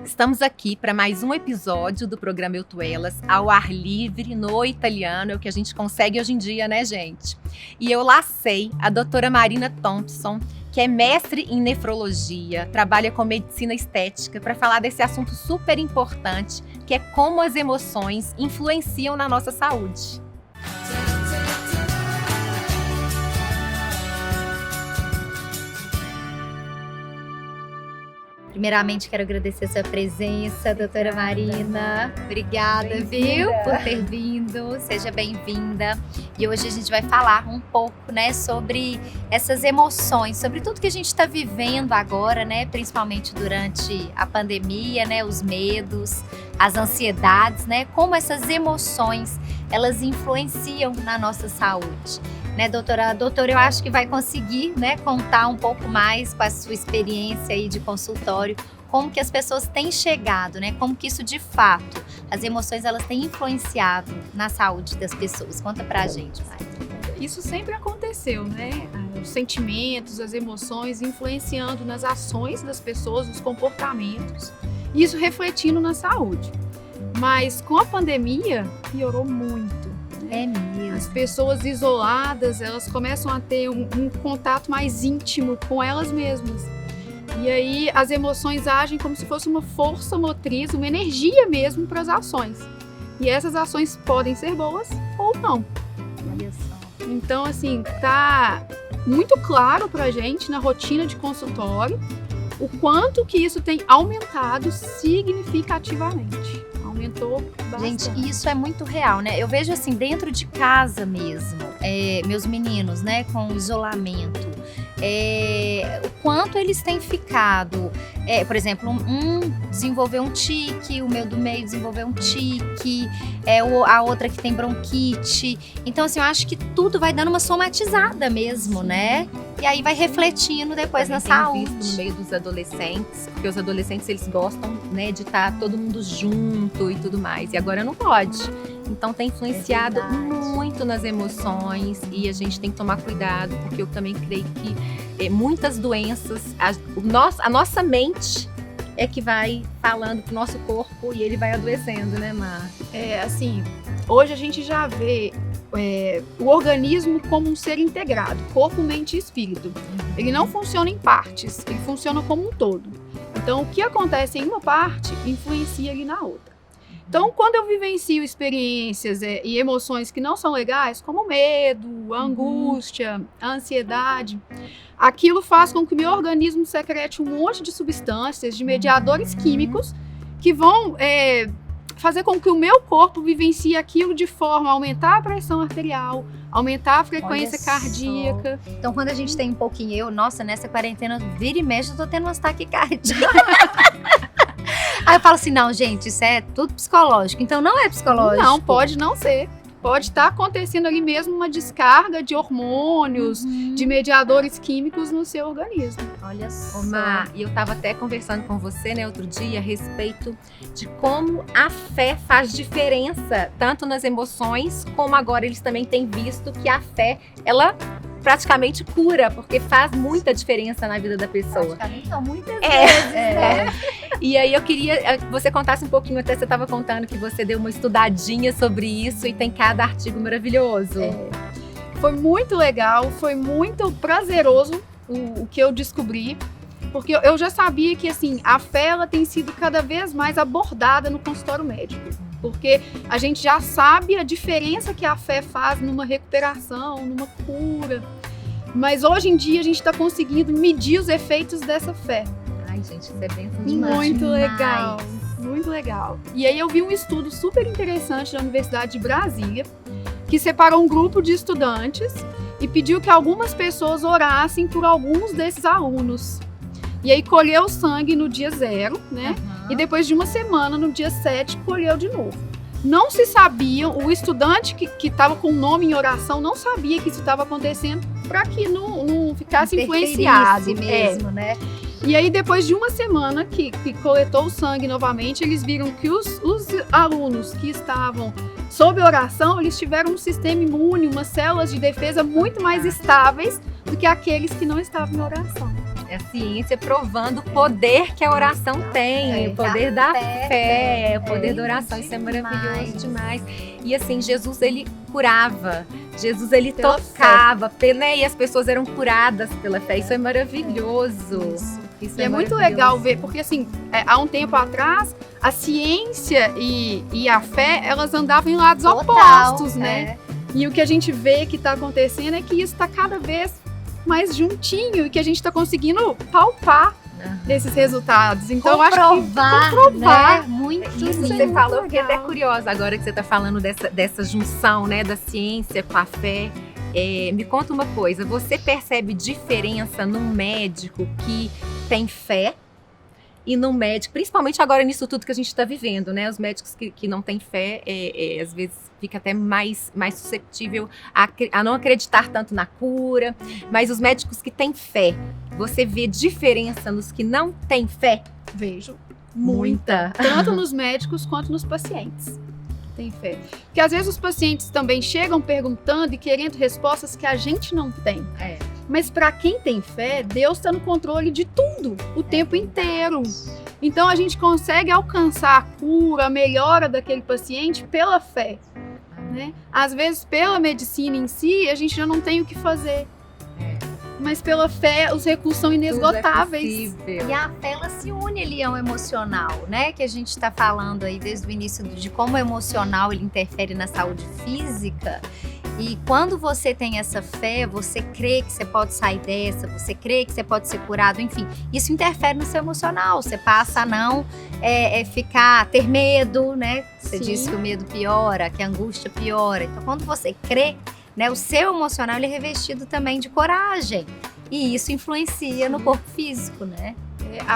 Estamos aqui para mais um episódio do programa Eu Tu Elas, ao ar livre, no italiano, é o que a gente consegue hoje em dia, né, gente? E eu lacei a doutora Marina Thompson, que é mestre em nefrologia, trabalha com medicina estética, para falar desse assunto super importante, que é como as emoções influenciam na nossa saúde. Primeiramente, quero agradecer a sua presença, doutora Marina. Obrigada, viu, por ter vindo. Seja bem-vinda. E hoje a gente vai falar um pouco, né, sobre essas emoções, sobre tudo que a gente está vivendo agora, né, principalmente durante a pandemia, né, os medos, as ansiedades, né, como essas emoções, elas influenciam na nossa saúde. Né, doutora? A doutora, eu acho que vai conseguir, né, contar um pouco mais com a sua experiência aí de consultório, como que as pessoas têm chegado, né, como que isso de fato, as emoções elas têm influenciado na saúde das pessoas. Conta pra gente, Maria. Isso sempre aconteceu, né? Os sentimentos, as emoções influenciando nas ações das pessoas, nos comportamentos, e isso refletindo na saúde. Mas com a pandemia, piorou muito. É mesmo. As pessoas isoladas, elas começam a ter um contato mais íntimo com elas mesmas. E aí as emoções agem como se fosse uma força motriz, uma energia mesmo para as ações. E essas ações podem ser boas ou não. Olha só. Então, assim, tá muito claro pra gente na rotina de consultório o quanto que isso tem aumentado significativamente. Aumentou bastante. Gente, isso é muito real, né? Eu vejo assim, dentro de casa mesmo, meus meninos, né, com isolamento, o quanto eles têm ficado. Por exemplo, um desenvolveu um tique, o meu do meio desenvolveu um tique, a outra que tem bronquite. Então, assim, eu acho que tudo vai dando uma somatizada mesmo, né? E aí vai refletindo depois na saúde. Visto no meio dos adolescentes, porque os adolescentes eles gostam, né, de estar todo mundo junto e tudo mais. E agora não pode. Então tem influenciado muito nas emoções e a gente tem que tomar cuidado, porque eu também creio que muitas doenças, a nossa mente é que vai falando pro nosso corpo e ele vai adoecendo, né, Mar? Assim, hoje a gente já vê o organismo como um ser integrado, corpo, mente e espírito. Ele não funciona em partes, ele funciona como um todo. Então, o que acontece em uma parte influencia ali na outra. Então, quando eu vivencio experiências e emoções que não são legais, como o medo, a angústia, a ansiedade, aquilo faz com que o meu organismo secrete um monte de substâncias, de mediadores químicos, que vão fazer com que o meu corpo vivencie aquilo de forma a aumentar a pressão arterial, aumentar a frequência cardíaca. Então, quando a gente tem um pouquinho, nessa quarentena, vira e mexe, eu tô tendo umas taquicardias. Aí eu falo assim, não, gente, isso é tudo psicológico. Então não é psicológico. Não, pode não ser. Pode estar acontecendo ali mesmo uma descarga de hormônios, de mediadores químicos no seu organismo. Olha só. Mar, e eu estava até conversando com você, né, outro dia, a respeito de como a fé faz diferença, tanto nas emoções, como agora eles também têm visto que a fé, ela praticamente cura, porque faz muita diferença na vida da pessoa. Praticamente não, muitas vezes, né? E aí eu queria que você contasse um pouquinho, até você estava contando que você deu uma estudadinha sobre isso e tem cada artigo maravilhoso. Foi muito legal, foi muito prazeroso o que eu descobri, porque eu já sabia que assim, a fé ela tem sido cada vez mais abordada no consultório médico, porque a gente já sabe a diferença que a fé faz numa recuperação, numa cura, mas hoje em dia a gente está conseguindo medir os efeitos dessa fé. Ai, gente, isso é bem demais. Muito legal, muito legal. E aí eu vi um estudo super interessante da Universidade de Brasília, que separou um grupo de estudantes e pediu que algumas pessoas orassem por alguns desses alunos. E aí colheu o sangue no dia 0, né? E depois de uma semana, no dia 7, colheu de novo. Não se sabia, o estudante que estava com o nome em oração não sabia que isso estava acontecendo para que não ficasse influenciado. Mesmo, né? E aí, depois de uma semana que coletou o sangue novamente, eles viram que os alunos que estavam sob oração, eles tiveram um sistema imune, umas células de defesa muito mais estáveis do que aqueles que não estavam em oração. É a ciência provando o poder que a oração tem, o poder da fé, o poder da oração. Isso é maravilhoso demais. E assim, Jesus, ele curava, Jesus, ele tocava, né? E as pessoas eram curadas pela fé. Isso é maravilhoso. Isso e é muito legal ver, porque assim, há um tempo atrás, a ciência e a fé, elas andavam em lados opostos, né? E o que a gente vê que está acontecendo é que isso está cada vez mais juntinho e que a gente está conseguindo palpar esses resultados. Então, eu acho que comprovar, né? Muito isso que você falou, eu fiquei até curiosa agora que você está falando dessa junção, né, da ciência com a fé. Me conta uma coisa, você percebe diferença num médico que tem fé e num médico, principalmente agora nisso tudo que a gente está vivendo, né? Os médicos que não têm fé, às vezes fica até mais susceptível a não acreditar tanto na cura, mas os médicos que têm fé, você vê diferença nos que não têm fé? Vejo muita. Tanto nos médicos quanto nos pacientes. Tem fé. Porque às vezes os pacientes também chegam perguntando e querendo respostas que a gente não tem. Mas para quem tem fé, Deus está no controle de tudo, o tempo inteiro. Então a gente consegue alcançar a cura, a melhora daquele paciente pela fé. Né? Às vezes pela medicina em si, a gente já não tem o que fazer. Mas pela fé, os recursos são inesgotáveis. E a fé, ela se une ali ao emocional, né? Que a gente está falando aí desde o início de como o emocional ele interfere na saúde física. E quando você tem essa fé, você crê que você pode sair dessa, você crê que você pode ser curado, enfim. Isso interfere no seu emocional. Você passa a não ter medo, né? Você disse que o medo piora, que a angústia piora. Então, quando você crê, né, o seu emocional ele é revestido também de coragem. E isso influencia no corpo físico, né?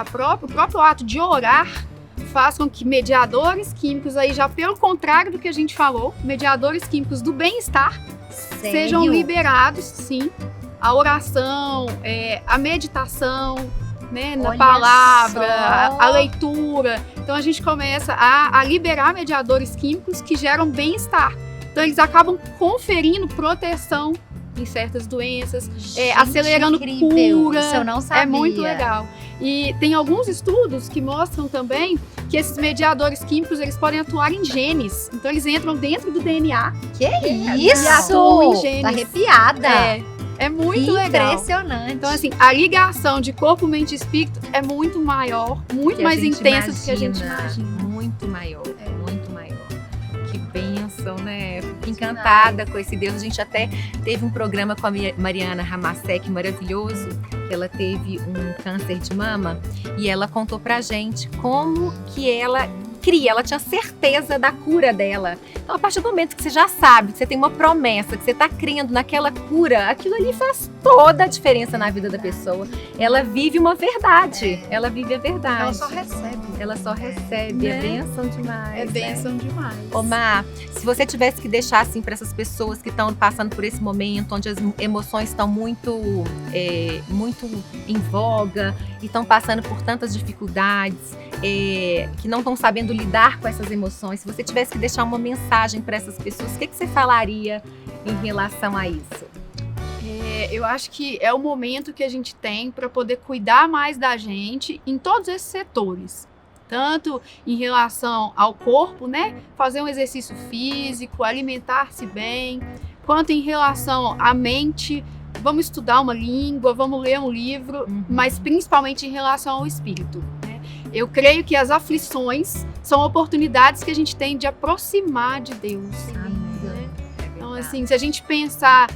O próprio ato de orar faz com que mediadores químicos, aí já pelo contrário do que a gente falou, mediadores químicos do bem-estar sejam liberados, sim. A oração, a meditação, né, na palavra, a leitura. Então a gente começa a liberar mediadores químicos que geram bem-estar. Então eles acabam conferindo proteção em certas doenças, acelerando cura. Isso eu não sabia. É muito legal. E tem alguns estudos que mostram também que esses mediadores químicos eles podem atuar em genes. Então eles entram dentro do DNA. Que isso? E atuam em genes. Tô arrepiada. É muito legal. Impressionante. Então, assim, a ligação de corpo, mente e espírito é muito maior, muito mais intensa do que a gente imagina. Muito maior, muito maior. Que bênção, né? Fico encantada com esse Deus. A gente até teve um programa com a Mariana Ramasek maravilhoso, que ela teve um câncer de mama e ela contou pra gente como que ela tinha certeza da cura dela. Então, a partir do momento que você já sabe, que você tem uma promessa, que você está crendo naquela cura, aquilo ali faz toda a diferença na vida da pessoa. Ela vive uma verdade. Ela vive a verdade. Ela só recebe. Ela só recebe. Né? É bênção demais. É bênção demais. Ô Má, se você tivesse que deixar assim para essas pessoas que estão passando por esse momento, onde as emoções estão muito em voga e estão passando por tantas dificuldades, que não estão sabendo lidar com essas emoções, se você tivesse que deixar uma mensagem para essas pessoas, o que você falaria em relação a isso? Eu acho que é o momento que a gente tem para poder cuidar mais da gente em todos esses setores. Tanto em relação ao corpo, né? Fazer um exercício físico, alimentar-se bem, quanto em relação à mente. Vamos estudar uma língua, vamos ler um livro, mas principalmente em relação ao espírito. Né? Eu creio que as aflições são oportunidades que a gente tem de aproximar de Deus. Né? Então, assim, se a gente pensar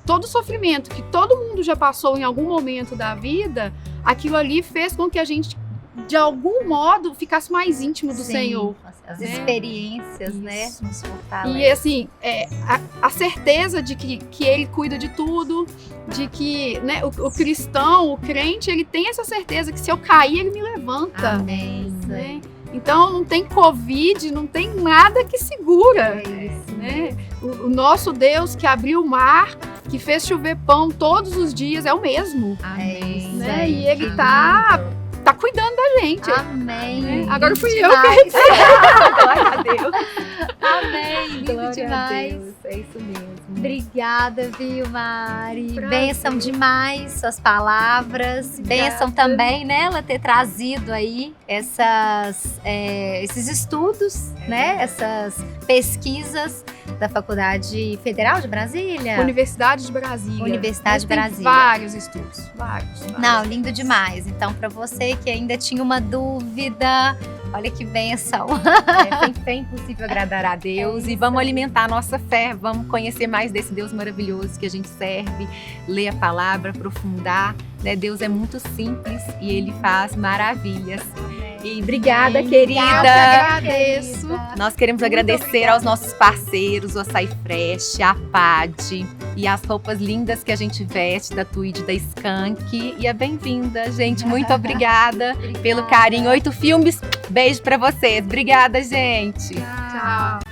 todo o sofrimento que todo mundo já passou em algum momento da vida, aquilo ali fez com que a gente, de algum modo, ficasse mais íntimo do Senhor. As experiências, né, nos fortalecem. E assim, a certeza de que Ele cuida de tudo, de que, né, o cristão, o crente, ele tem essa certeza que se eu cair, Ele me levanta. Amém. Né? Então não tem Covid, não tem nada que segura. Né? O nosso Deus que abriu o mar, que fez chover pão todos os dias, é o mesmo. Amém. Né? E Ele está tá cuidando da gente. Amém. Agora fui Lindo eu que demais. Glória a Deus. Amém. Lindo Glória a demais. Deus. É isso mesmo. Obrigada, viu, Mari? Prazer. Bênção demais suas palavras. Bênção também, né, ela ter trazido aí esses estudos, né? Essas pesquisas da Faculdade Federal de Brasília. Universidade de Brasília. Universidade de Tem Brasília. vários estudos. Vários. Não, lindo demais. Então, para você que ainda tinha uma dúvida, olha que bênção. Sem fé é impossível agradar a Deus. E vamos alimentar a nossa fé. Vamos conhecer mais desse Deus maravilhoso que a gente serve. Ler a palavra, aprofundar. Né? Deus é muito simples e Ele faz maravilhas. E obrigada, querida. Eu que agradeço. Nós queremos agradecer aos nossos parceiros, o Açaí Fresh, a PAD e as roupas lindas que a gente veste da Tweed, da Skank. E a bem-vinda, gente. Muito obrigada pelo carinho. 8 Filmes, beijo pra vocês. Obrigada, gente. Tchau.